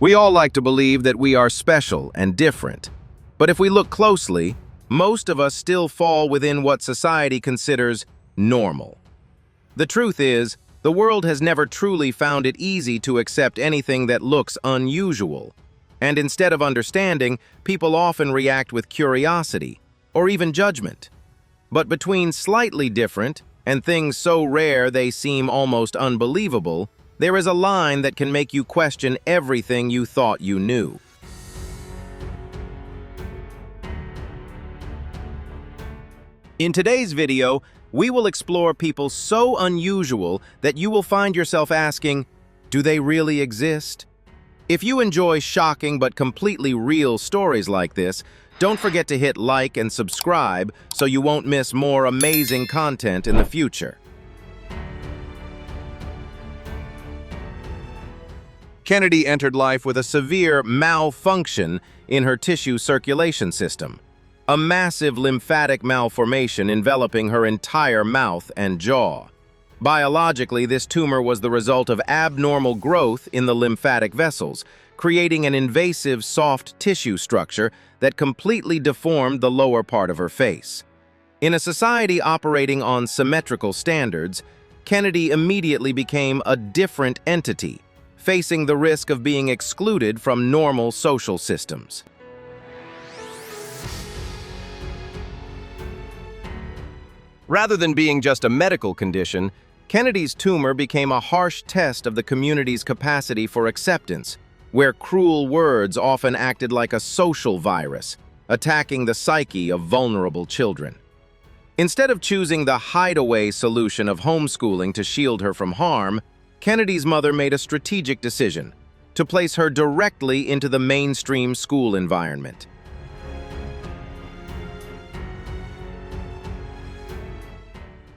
We all like to believe that we are special and different. But if we look closely, most of us still fall within what society considers normal. The truth is, the world has never truly found it easy to accept anything that looks unusual. And instead of understanding, people often react with curiosity or even judgment. But between slightly different and things so rare they seem almost unbelievable, there is a line that can make you question everything you thought you knew. In today's video, we will explore people so unusual that you will find yourself asking, do they really exist? If you enjoy shocking but completely real stories like this, don't forget to hit like and subscribe so you won't miss more amazing content in the future. Kennedy entered life with a severe malfunction in her tissue circulation system, a massive lymphatic malformation enveloping her entire mouth and jaw. Biologically, this tumor was the result of abnormal growth in the lymphatic vessels, creating an invasive soft tissue structure that completely deformed the lower part of her face. In a society operating on symmetrical standards, Kennedy immediately became a different entity, facing the risk of being excluded from normal social systems. Rather than being just a medical condition, Kennedy's tumor became a harsh test of the community's capacity for acceptance, where cruel words often acted like a social virus, attacking the psyche of vulnerable children. Instead of choosing the hideaway solution of homeschooling to shield her from harm, Kennedy's mother made a strategic decision to place her directly into the mainstream school environment.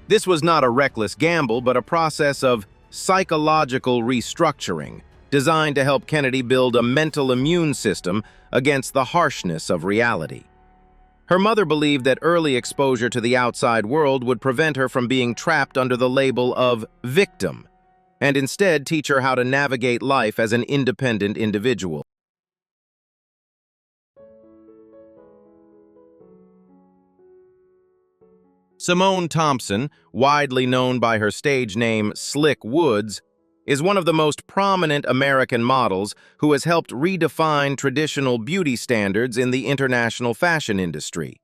This was not a reckless gamble, but a process of psychological restructuring designed to help Kennedy build a mental immune system against the harshness of reality. Her mother believed that early exposure to the outside world would prevent her from being trapped under the label of victim, and instead teach her how to navigate life as an independent individual. Simone Thompson, widely known by her stage name Slick Woods, is one of the most prominent American models who has helped redefine traditional beauty standards in the international fashion industry.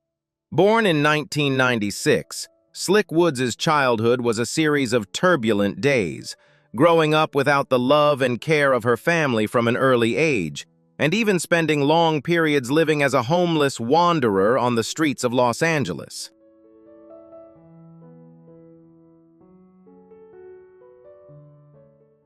Born in 1996, Slick Woods' childhood was a series of turbulent days, growing up without the love and care of her family from an early age, and even spending long periods living as a homeless wanderer on the streets of Los Angeles.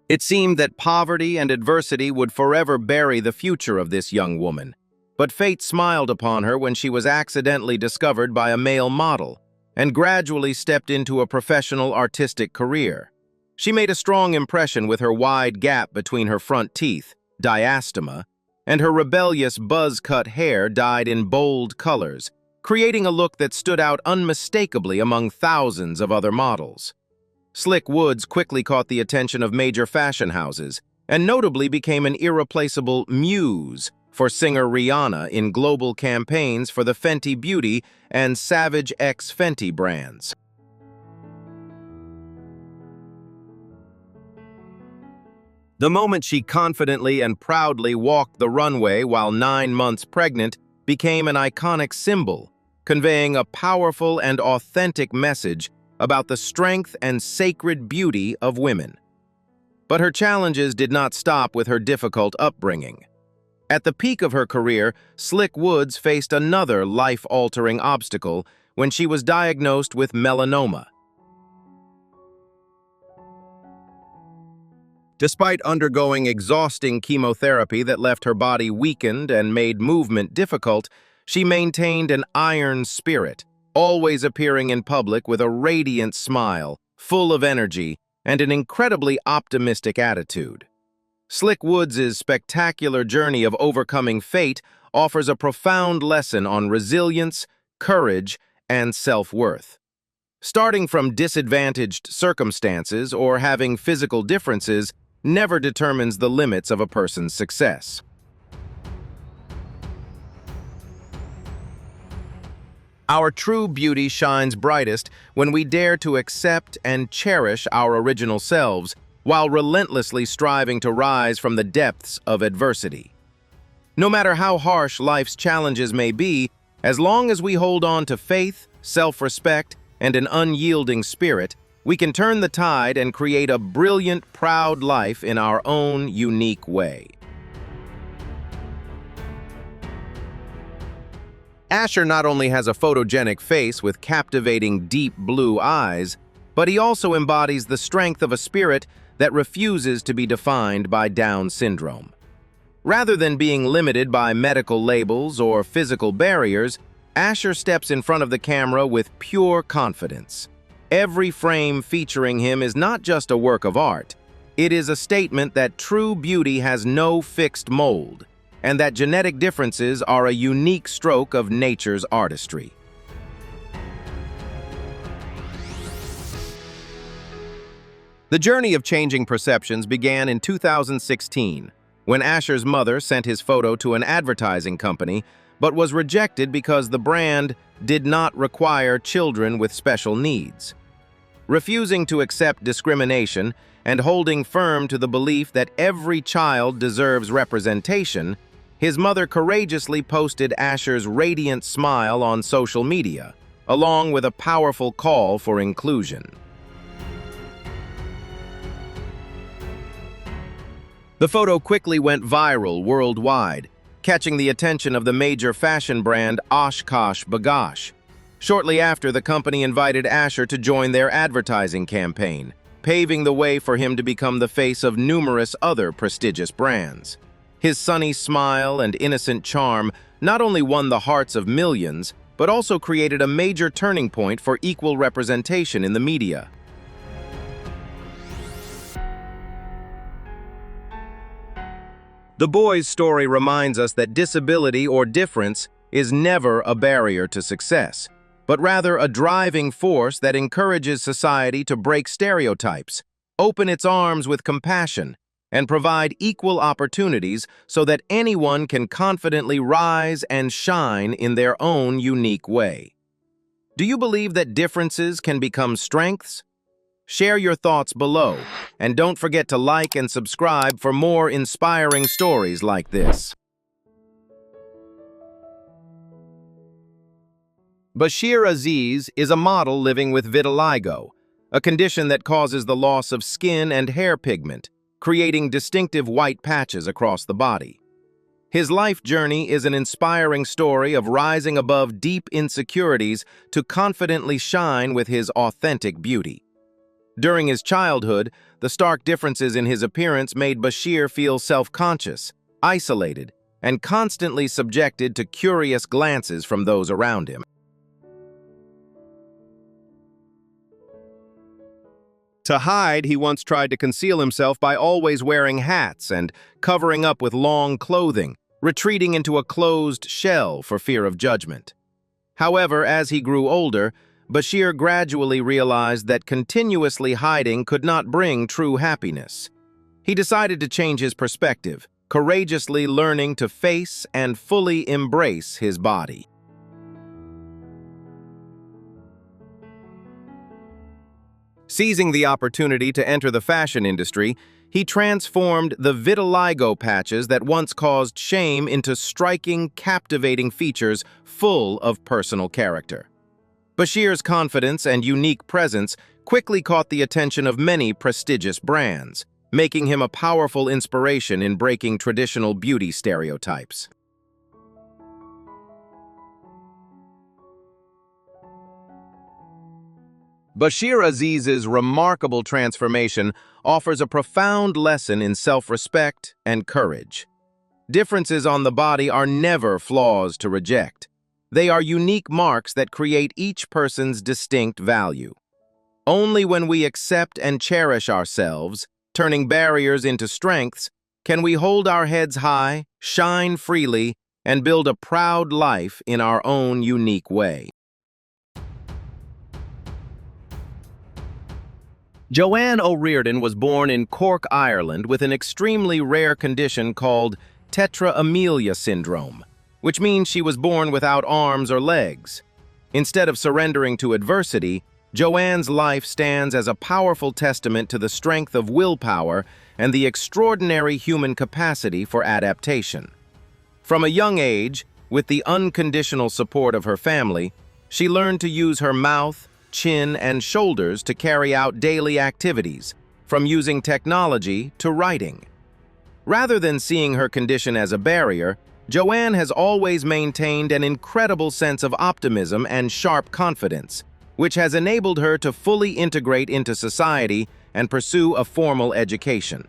It seemed that poverty and adversity would forever bury the future of this young woman, but fate smiled upon her when she was accidentally discovered by a male model and gradually stepped into a professional artistic career. She made a strong impression with her wide gap between her front teeth, diastema, and her rebellious buzz-cut hair dyed in bold colors, creating a look that stood out unmistakably among thousands of other models. Slick Woods quickly caught the attention of major fashion houses, and notably became an irreplaceable muse for singer Rihanna in global campaigns for the Fenty Beauty and Savage X Fenty brands. The moment she confidently and proudly walked the runway while 9 months pregnant became an iconic symbol, conveying a powerful and authentic message about the strength and sacred beauty of women. But her challenges did not stop with her difficult upbringing. At the peak of her career, Slick Woods faced another life-altering obstacle when she was diagnosed with melanoma. Despite undergoing exhausting chemotherapy that left her body weakened and made movement difficult, she maintained an iron spirit, always appearing in public with a radiant smile, full of energy, and an incredibly optimistic attitude. Slick Woods' spectacular journey of overcoming fate offers a profound lesson on resilience, courage, and self-worth. Starting from disadvantaged circumstances or having physical differences, never determines the limits of a person's success. Our true beauty shines brightest when we dare to accept and cherish our original selves while relentlessly striving to rise from the depths of adversity. No matter how harsh life's challenges may be, as long as we hold on to faith, self-respect, and an unyielding spirit, we can turn the tide and create a brilliant, proud life in our own unique way. Asher not only has a photogenic face with captivating deep blue eyes, but he also embodies the strength of a spirit that refuses to be defined by Down syndrome. Rather than being limited by medical labels or physical barriers, Asher steps in front of the camera with pure confidence. Every frame featuring him is not just a work of art. It is a statement that true beauty has no fixed mold, and that genetic differences are a unique stroke of nature's artistry. The journey of changing perceptions began in 2016, when Asher's mother sent his photo to an advertising company, but was rejected because the brand did not require children with special needs. Refusing to accept discrimination and holding firm to the belief that every child deserves representation, his mother courageously posted Asher's radiant smile on social media, along with a powerful call for inclusion. The photo quickly went viral worldwide, catching the attention of the major fashion brand Akshaj Khandelwal. Shortly after, the company invited Asher to join their advertising campaign, paving the way for him to become the face of numerous other prestigious brands. His sunny smile and innocent charm not only won the hearts of millions, but also created a major turning point for equal representation in the media. The boy's story reminds us that disability or difference is never a barrier to success, but rather a driving force that encourages society to break stereotypes, open its arms with compassion, and provide equal opportunities so that anyone can confidently rise and shine in their own unique way. Do you believe that differences can become strengths? Share your thoughts below, and don't forget to like and subscribe for more inspiring stories like this. Bashir Aziz is a model living with vitiligo, a condition that causes the loss of skin and hair pigment, creating distinctive white patches across the body. His life journey is an inspiring story of rising above deep insecurities to confidently shine with his authentic beauty. During his childhood, the stark differences in his appearance made Bashir feel self-conscious, isolated, and constantly subjected to curious glances from those around him. To hide, he once tried to conceal himself by always wearing hats and covering up with long clothing, retreating into a closed shell for fear of judgment. However, as he grew older, Bashir gradually realized that continuously hiding could not bring true happiness. He decided to change his perspective, courageously learning to face and fully embrace his body. Seizing the opportunity to enter the fashion industry, he transformed the vitiligo patches that once caused shame into striking, captivating features full of personal character. Bashir's confidence and unique presence quickly caught the attention of many prestigious brands, making him a powerful inspiration in breaking traditional beauty stereotypes. Bashir Aziz's remarkable transformation offers a profound lesson in self-respect and courage. Differences on the body are never flaws to reject. They are unique marks that create each person's distinct value. Only when we accept and cherish ourselves, turning barriers into strengths, can we hold our heads high, shine freely, and build a proud life in our own unique way. Joanne O'Riordan was born in Cork, Ireland, with an extremely rare condition called Tetra-amelia syndrome, which means she was born without arms or legs. Instead of surrendering to adversity, Joanne's life stands as a powerful testament to the strength of willpower and the extraordinary human capacity for adaptation. From a young age, with the unconditional support of her family, she learned to use her mouth, chin, and shoulders to carry out daily activities, from using technology to writing. Rather than seeing her condition as a barrier, Joanne has always maintained an incredible sense of optimism and sharp confidence, which has enabled her to fully integrate into society and pursue a formal education.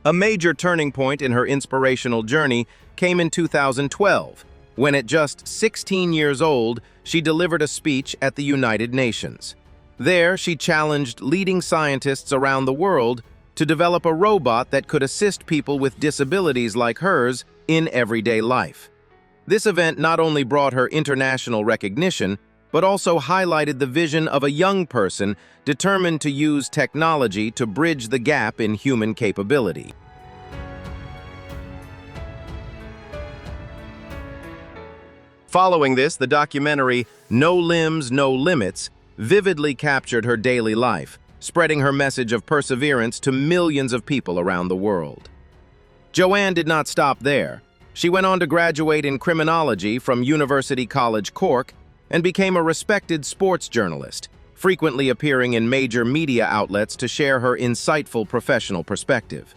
A major turning point in her inspirational journey came in 2012, when at just 16 years old, she delivered a speech at the United Nations. There, she challenged leading scientists around the world to develop a robot that could assist people with disabilities like hers in everyday life. This event not only brought her international recognition, but also highlighted the vision of a young person determined to use technology to bridge the gap in human capability. Following this, the documentary No Limbs, No Limits vividly captured her daily life, spreading her message of perseverance to millions of people around the world. Joanne did not stop there. She went on to graduate in criminology from University College Cork and became a respected sports journalist, frequently appearing in major media outlets to share her insightful professional perspective.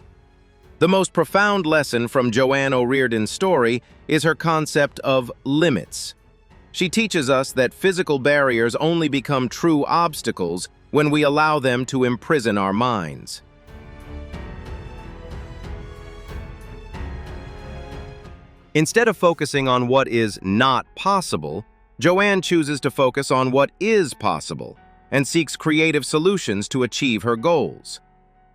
The most profound lesson from Joanne O'Riordan's story is her concept of limits. She teaches us that physical barriers only become true obstacles when we allow them to imprison our minds. Instead of focusing on what is not possible, Joanne chooses to focus on what is possible and seeks creative solutions to achieve her goals.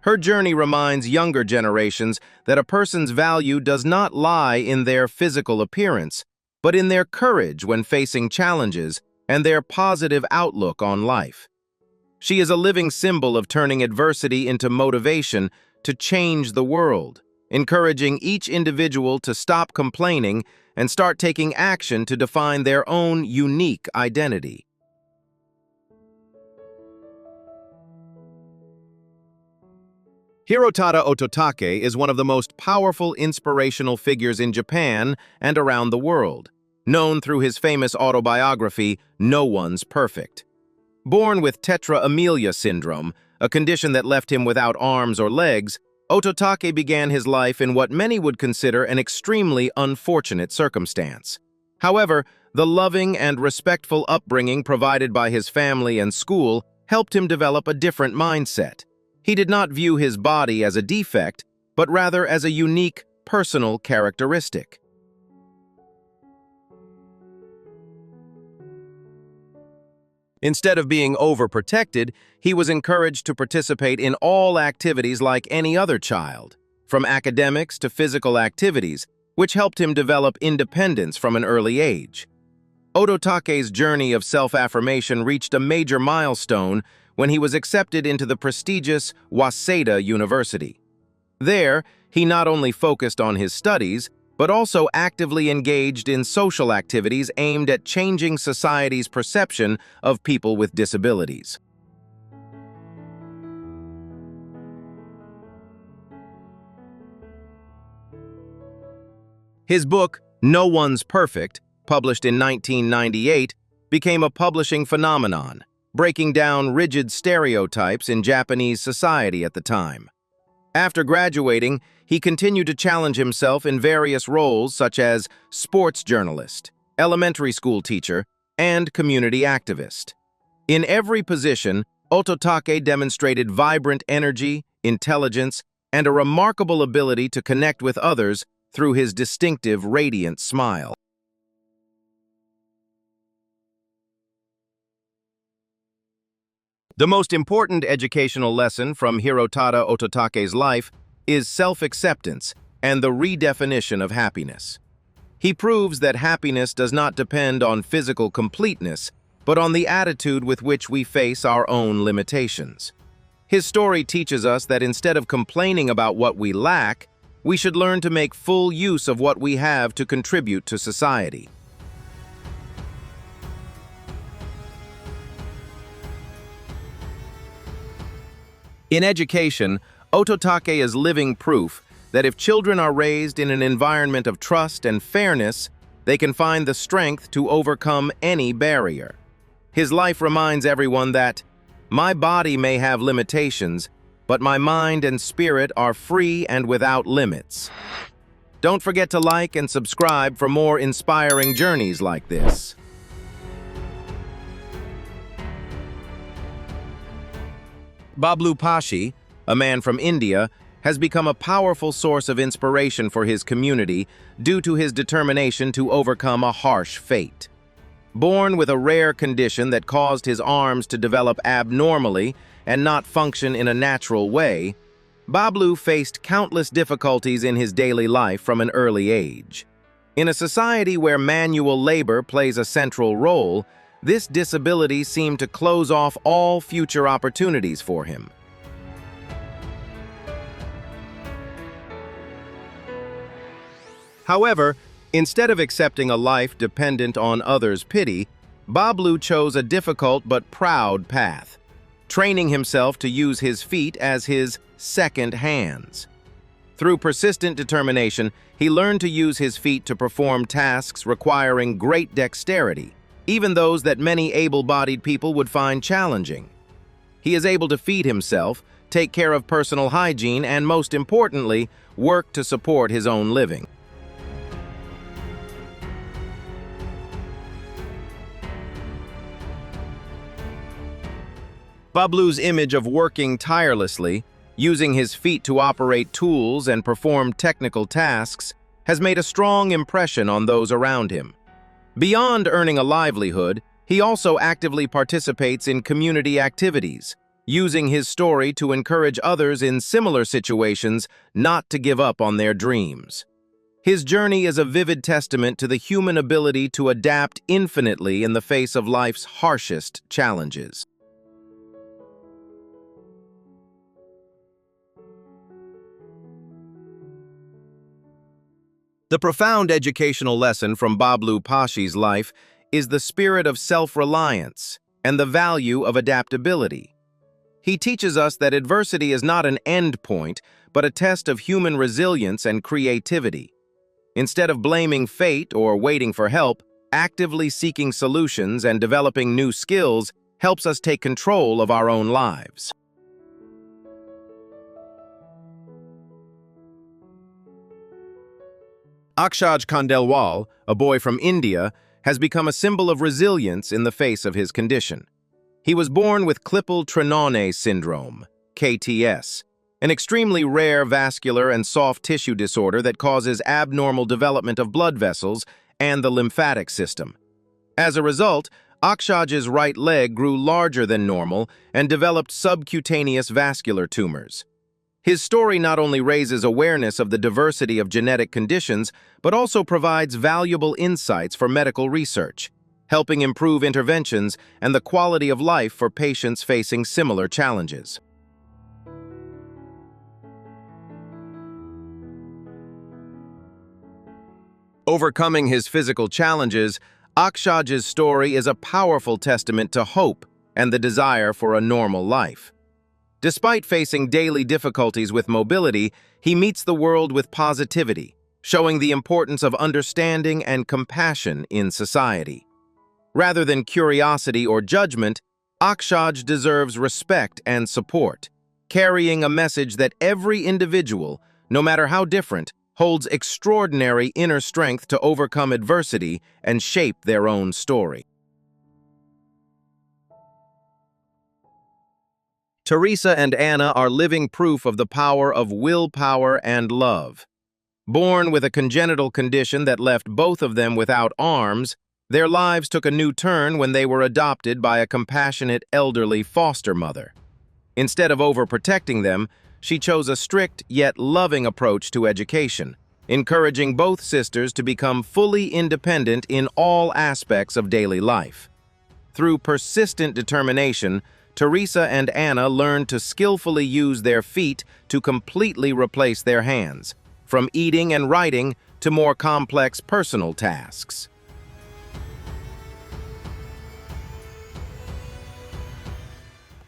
Her journey reminds younger generations that a person's value does not lie in their physical appearance, but in their courage when facing challenges and their positive outlook on life. She is a living symbol of turning adversity into motivation to change the world, encouraging each individual to stop complaining and start taking action to define their own unique identity. Hirotada Ototake is one of the most powerful inspirational figures in Japan and around the world, known through his famous autobiography, No One's Perfect. Born with Tetra-amelia syndrome, a condition that left him without arms or legs, Ototake began his life in what many would consider an extremely unfortunate circumstance. However, the loving and respectful upbringing provided by his family and school helped him develop a different mindset. He did not view his body as a defect, but rather as a unique, personal characteristic. Instead of being overprotected, he was encouraged to participate in all activities like any other child, from academics to physical activities, which helped him develop independence from an early age. Ototake's journey of self-affirmation reached a major milestone when he was accepted into the prestigious Waseda University. There, he not only focused on his studies, but also actively engaged in social activities aimed at changing society's perception of people with disabilities. His book, No One's Perfect, published in 1998, became a publishing phenomenon, breaking down rigid stereotypes in Japanese society at the time. After graduating, he continued to challenge himself in various roles such as sports journalist, elementary school teacher, and community activist. In every position, Ototake demonstrated vibrant energy, intelligence, and a remarkable ability to connect with others through his distinctive, radiant smile. The most important educational lesson from Hirotada Ototake's life is self-acceptance and the redefinition of happiness. He proves that happiness does not depend on physical completeness, but on the attitude with which we face our own limitations. His story teaches us that instead of complaining about what we lack, we should learn to make full use of what we have to contribute to society. In education, Ototake is living proof that if children are raised in an environment of trust and fairness, they can find the strength to overcome any barrier. His life reminds everyone that, "My body may have limitations, but my mind and spirit are free and without limits." Don't forget to like and subscribe for more inspiring journeys like this. Bablu Pashi, a man from India, has become a powerful source of inspiration for his community due to his determination to overcome a harsh fate. Born with a rare condition that caused his arms to develop abnormally and not function in a natural way, Bablu faced countless difficulties in his daily life from an early age. In a society where manual labor plays a central role, this disability seemed to close off all future opportunities for him. However, instead of accepting a life dependent on others' pity, Bablu chose a difficult but proud path, training himself to use his feet as his second hands. Through persistent determination, he learned to use his feet to perform tasks requiring great dexterity, even those that many able-bodied people would find challenging. He is able to feed himself, take care of personal hygiene, and most importantly, work to support his own living. Bablu's image of working tirelessly, using his feet to operate tools and perform technical tasks, has made a strong impression on those around him. Beyond earning a livelihood, he also actively participates in community activities, using his story to encourage others in similar situations not to give up on their dreams. His journey is a vivid testament to the human ability to adapt infinitely in the face of life's harshest challenges. The profound educational lesson from Bablu Pashi's life is the spirit of self-reliance and the value of adaptability. He teaches us that adversity is not an end point, but a test of human resilience and creativity. Instead of blaming fate or waiting for help, actively seeking solutions and developing new skills helps us take control of our own lives. Akshaj Khandelwal, a boy from India, has become a symbol of resilience in the face of his condition. He was born with Klippel-Trenaunay Syndrome, KTS, an extremely rare vascular and soft tissue disorder that causes abnormal development of blood vessels and the lymphatic system. As a result, Akshaj's right leg grew larger than normal and developed subcutaneous vascular tumors. His story not only raises awareness of the diversity of genetic conditions, but also provides valuable insights for medical research, helping improve interventions and the quality of life for patients facing similar challenges. Overcoming his physical challenges, Akshaj's story is a powerful testament to hope and the desire for a normal life. Despite facing daily difficulties with mobility, he meets the world with positivity, showing the importance of understanding and compassion in society. Rather than curiosity or judgment, Akshaj deserves respect and support, carrying a message that every individual, no matter how different, holds extraordinary inner strength to overcome adversity and shape their own story. Teresa and Anna are living proof of the power of willpower and love. Born with a congenital condition that left both of them without arms, their lives took a new turn when they were adopted by a compassionate elderly foster mother. Instead of overprotecting them, she chose a strict yet loving approach to education, encouraging both sisters to become fully independent in all aspects of daily life. Through persistent determination, Teresa and Anna learned to skillfully use their feet to completely replace their hands, from eating and writing to more complex personal tasks.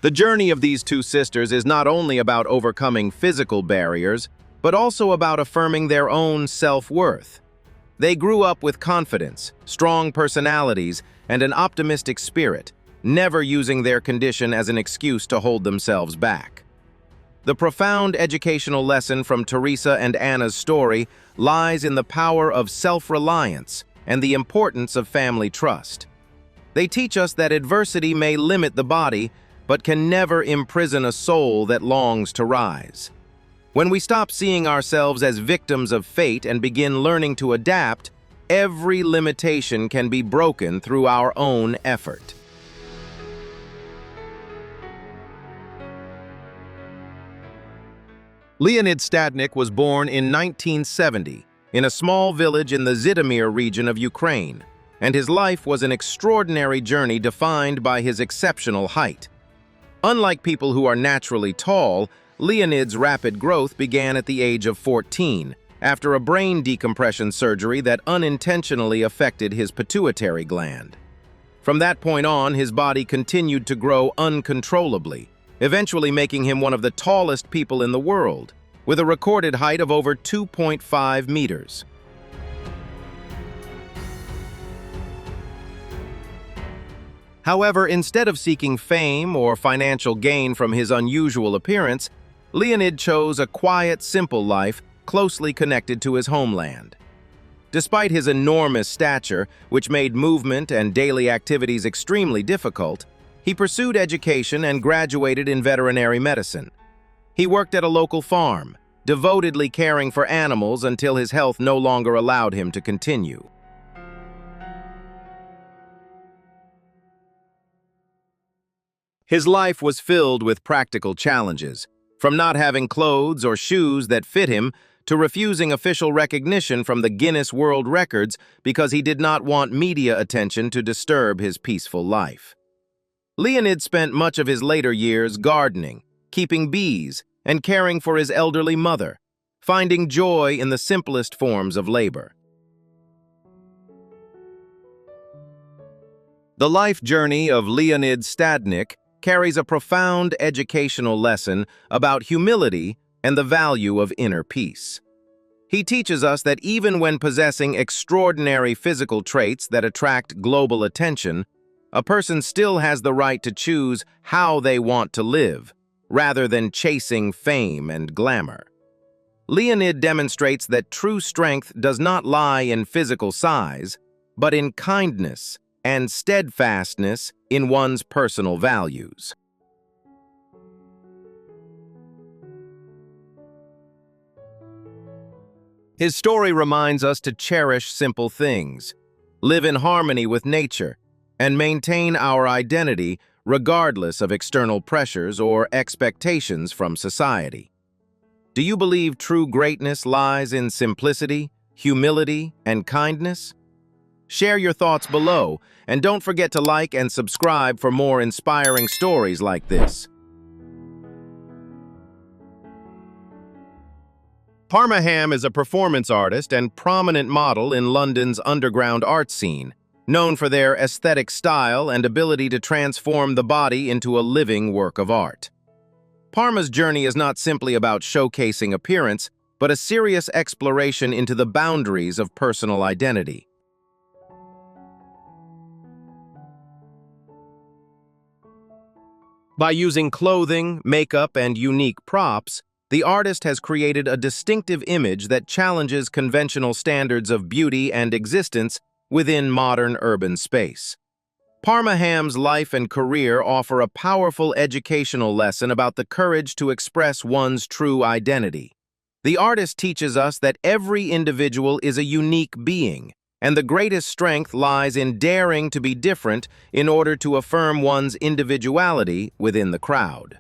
The journey of these two sisters is not only about overcoming physical barriers, but also about affirming their own self-worth. They grew up with confidence, strong personalities, and an optimistic spirit, never using their condition as an excuse to hold themselves back. The profound educational lesson from Teresa and Anna's story lies in the power of self-reliance and the importance of family trust. They teach us that adversity may limit the body, but can never imprison a soul that longs to rise. When we stop seeing ourselves as victims of fate and begin learning to adapt, every limitation can be broken through our own effort. Leonid Stadnik was born in 1970 in a small village in the Zhytomyr region of Ukraine, and his life was an extraordinary journey defined by his exceptional height. Unlike people who are naturally tall, Leonid's rapid growth began at the age of 14, after a brain decompression surgery that unintentionally affected his pituitary gland. From that point on, his body continued to grow uncontrollably, eventually making him one of the tallest people in the world, with a recorded height of over 2.5 meters. However, instead of seeking fame or financial gain from his unusual appearance, Leonid chose a quiet, simple life closely connected to his homeland. Despite his enormous stature, which made movement and daily activities extremely difficult, he pursued education and graduated in veterinary medicine. He worked at a local farm, devotedly caring for animals until his health no longer allowed him to continue. His life was filled with practical challenges, from not having clothes or shoes that fit him to refusing official recognition from the Guinness World Records because he did not want media attention to disturb his peaceful life. Leonid spent much of his later years gardening, keeping bees, and caring for his elderly mother, finding joy in the simplest forms of labor. The life journey of Leonid Stadnik carries a profound educational lesson about humility and the value of inner peace. He teaches us that even when possessing extraordinary physical traits that attract global attention, a person still has the right to choose how they want to live, rather than chasing fame and glamour. Leonid demonstrates that true strength does not lie in physical size, but in kindness and steadfastness in one's personal values. His story reminds us to cherish simple things, live in harmony with nature, and maintain our identity regardless of external pressures or expectations from society. Do you believe true greatness lies in simplicity, humility, and kindness? Share your thoughts below, and don't forget to like and subscribe for more inspiring stories like this. Parmahham is a performance artist and prominent model in London's underground art scene, known for their aesthetic style and ability to transform the body into a living work of art. Parma's journey is not simply about showcasing appearance, but a serious exploration into the boundaries of personal identity. By using clothing, makeup, and unique props, the artist has created a distinctive image that challenges conventional standards of beauty and existence within modern urban space. Parmahham's life and career offer a powerful educational lesson about the courage to express one's true identity. The artist teaches us that every individual is a unique being, and the greatest strength lies in daring to be different in order to affirm one's individuality within the crowd.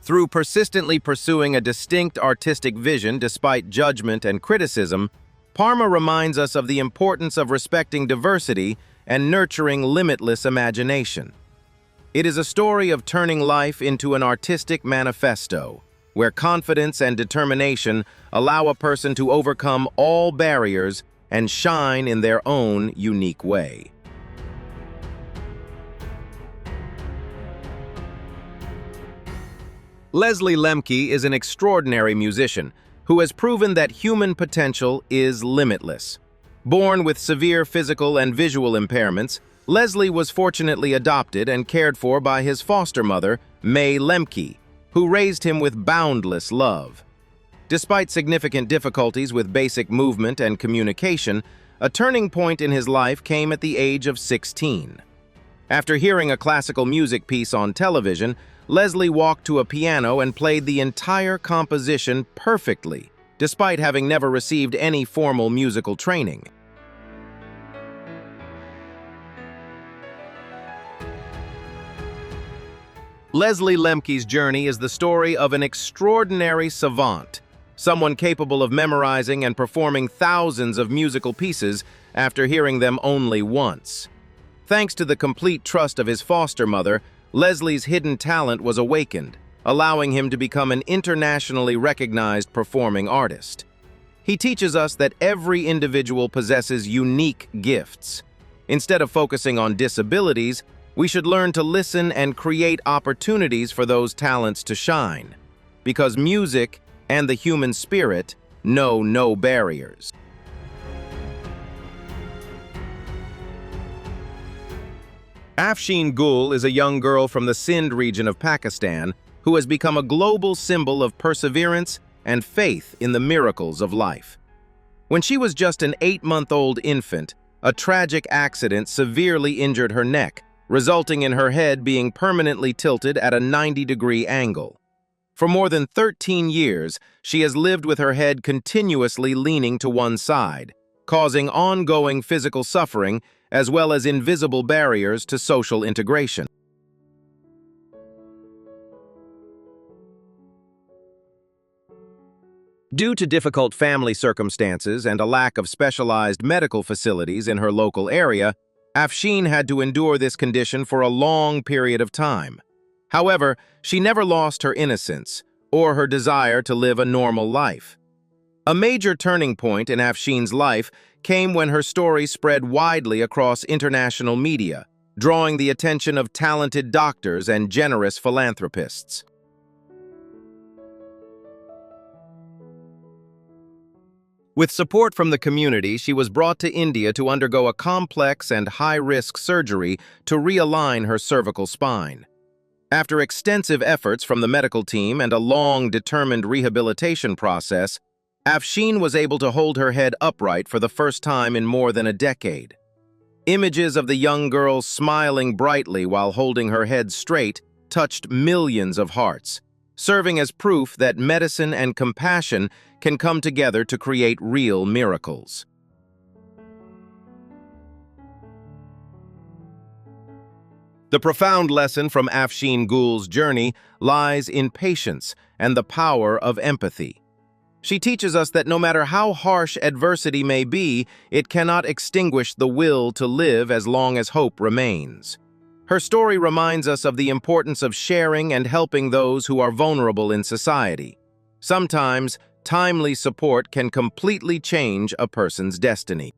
Through persistently pursuing a distinct artistic vision despite judgment and criticism, Parma reminds us of the importance of respecting diversity and nurturing limitless imagination. It is a story of turning life into an artistic manifesto, where confidence and determination allow a person to overcome all barriers and shine in their own unique way. Leslie Lemke is an extraordinary musician who has proven that human potential is limitless. Born with severe physical and visual impairments, Leslie was fortunately adopted and cared for by his foster mother, May Lemke, who raised him with boundless love. Despite significant difficulties with basic movement and communication, a turning point in his life came at the age of 16. After hearing a classical music piece on television, Leslie walked to a piano and played the entire composition perfectly, despite having never received any formal musical training. Leslie Lemke's journey is the story of an extraordinary savant, someone capable of memorizing and performing thousands of musical pieces after hearing them only once. Thanks to the complete trust of his foster mother, Leslie's hidden talent was awakened, allowing him to become an internationally recognized performing artist. He teaches us that every individual possesses unique gifts. Instead of focusing on disabilities, we should learn to listen and create opportunities for those talents to shine, because music and the human spirit know no barriers. Afsheen Gul is a young girl from the Sindh region of Pakistan who has become a global symbol of perseverance and faith in the miracles of life. When she was just an 8-month-old infant, a tragic accident severely injured her neck, resulting in her head being permanently tilted at a 90-degree angle. For more than 13 years, she has lived with her head continuously leaning to one side, causing ongoing physical suffering as well as invisible barriers to social integration. Due to difficult family circumstances and a lack of specialized medical facilities in her local area, Afsheen had to endure this condition for a long period of time. However, she never lost her innocence or her desire to live a normal life. A major turning point in Afsheen's life came when her story spread widely across international media, drawing the attention of talented doctors and generous philanthropists. With support from the community, she was brought to India to undergo a complex and high-risk surgery to realign her cervical spine. After extensive efforts from the medical team and a long, determined rehabilitation process, Afsheen was able to hold her head upright for the first time in more than a decade. Images of the young girl smiling brightly while holding her head straight touched millions of hearts, serving as proof that medicine and compassion can come together to create real miracles. The profound lesson from Afsheen Gul's journey lies in patience and the power of empathy. She teaches us that no matter how harsh adversity may be, it cannot extinguish the will to live as long as hope remains. Her story reminds us of the importance of sharing and helping those who are vulnerable in society. Sometimes, timely support can completely change a person's destiny.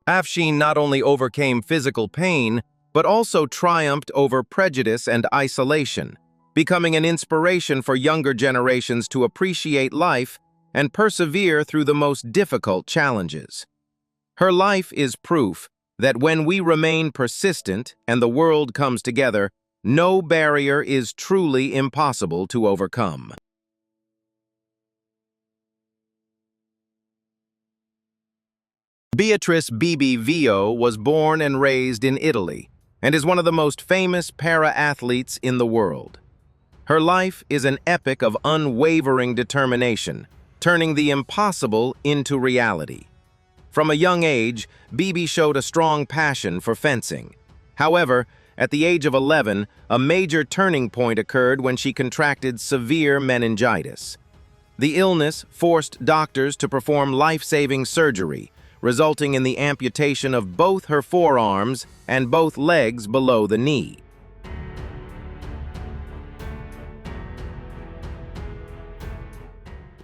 Afsheen not only overcame physical pain, but also triumphed over prejudice and isolation, becoming an inspiration for younger generations to appreciate life and persevere through the most difficult challenges. Her life is proof that when we remain persistent and the world comes together, no barrier is truly impossible to overcome. Beatrice Bebe Vio was born and raised in Italy and is one of the most famous para-athletes in the world. Her life is an epic of unwavering determination, turning the impossible into reality. From a young age, Bebe showed a strong passion for fencing. However, at the age of 11, a major turning point occurred when she contracted severe meningitis. The illness forced doctors to perform life-saving surgery, resulting in the amputation of both her forearms and both legs below the knee.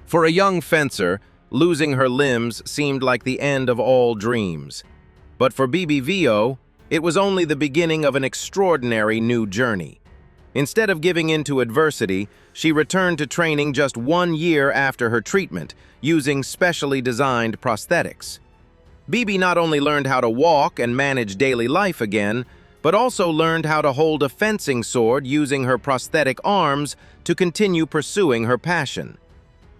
For a young fencer, losing her limbs seemed like the end of all dreams. But for Bebe Vio, it was only the beginning of an extraordinary new journey. Instead of giving in to adversity, she returned to training just 1 year after her treatment, using specially designed prosthetics. Bebe not only learned how to walk and manage daily life again, but also learned how to hold a fencing sword using her prosthetic arms to continue pursuing her passion.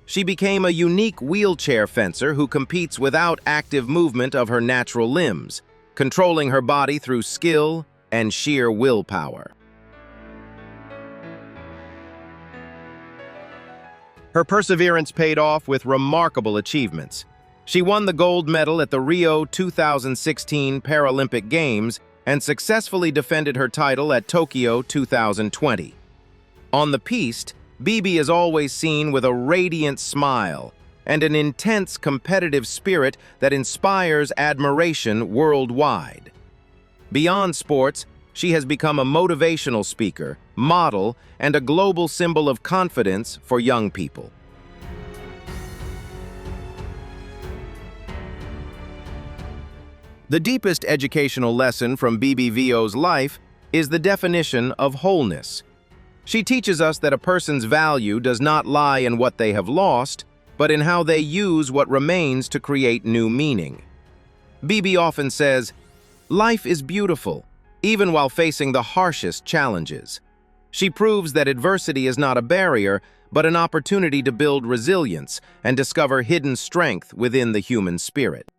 She became a unique wheelchair fencer who competes without active movement of her natural limbs, controlling her body through skill and sheer willpower. Her perseverance paid off with remarkable achievements. She won the gold medal at the Rio 2016 Paralympic Games and successfully defended her title at Tokyo 2020. On the piste, Bebe is always seen with a radiant smile and an intense competitive spirit that inspires admiration worldwide. Beyond sports, she has become a motivational speaker, model, and a global symbol of confidence for young people. The deepest educational lesson from Bebe Vio's life is the definition of wholeness. She teaches us that a person's value does not lie in what they have lost, but in how they use what remains to create new meaning. Bebe often says, "Life is beautiful, even while facing the harshest challenges." She proves that adversity is not a barrier, but an opportunity to build resilience and discover hidden strength within the human spirit.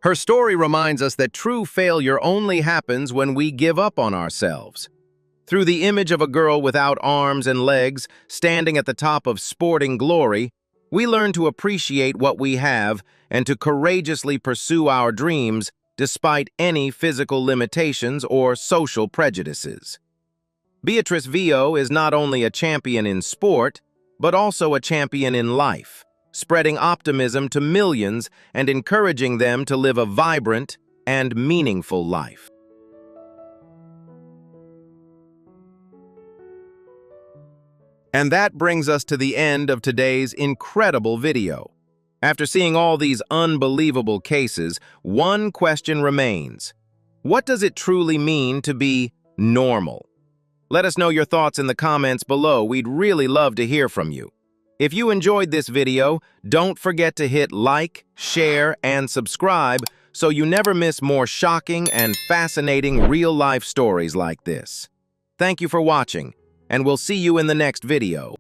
Her story reminds us that true failure only happens when we give up on ourselves. Through the image of a girl without arms and legs standing at the top of sporting glory, we learn to appreciate what we have and to courageously pursue our dreams despite any physical limitations or social prejudices. Beatrice Vio is not only a champion in sport, but also a champion in life, spreading optimism to millions and encouraging them to live a vibrant and meaningful life. And that brings us to the end of today's incredible video. After seeing all these unbelievable cases, one question remains. What does it truly mean to be normal? Let us know your thoughts in the comments below. We'd really love to hear from you. If you enjoyed this video, don't forget to hit like, share, and subscribe so you never miss more shocking and fascinating real-life stories like this. Thank you for watching, and we'll see you in the next video.